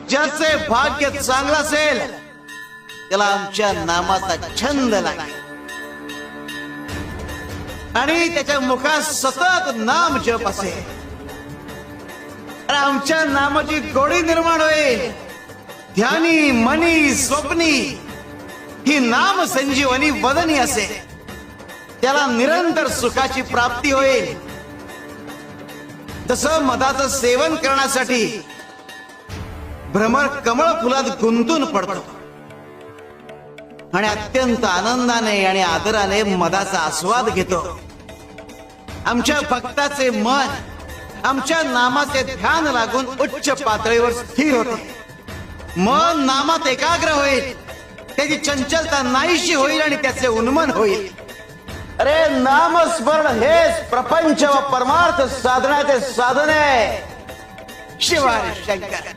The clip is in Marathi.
ज्याचे भाग्य चांगलं असेल त्याला आमच्या नामाचा छंद लागेल आणि त्याच्या मुखात सतत नाम जप असेल आणि आमच्या नामाची गोडी निर्माण होईल. ध्यानी मनी स्वप्नी ही नाम संजीवनी वदनी असेल. त्याला निरंतर सुखाची प्राप्ती होईल. तसं मधाचं सेवन करण्यासाठी भ्रमर कमळ फुलात गुंतून पडतो आणि अत्यंत आनंदाने आणि आदराने मधाचा आस्वाद घेतो. आमच्या भक्ताचे मन आमच्या नामाचे ध्यान लागून उच्च पातळीवर स्थिर होते. मन नामात एकाग्र होईल. त्याची चंचलता नाहीशी होईल आणि त्याचे उन्मन होईल. अरे नामस्मरण हेच प्रपंच व परमार्थ साधण्याचे साधन आहे. शिवाय शंकर.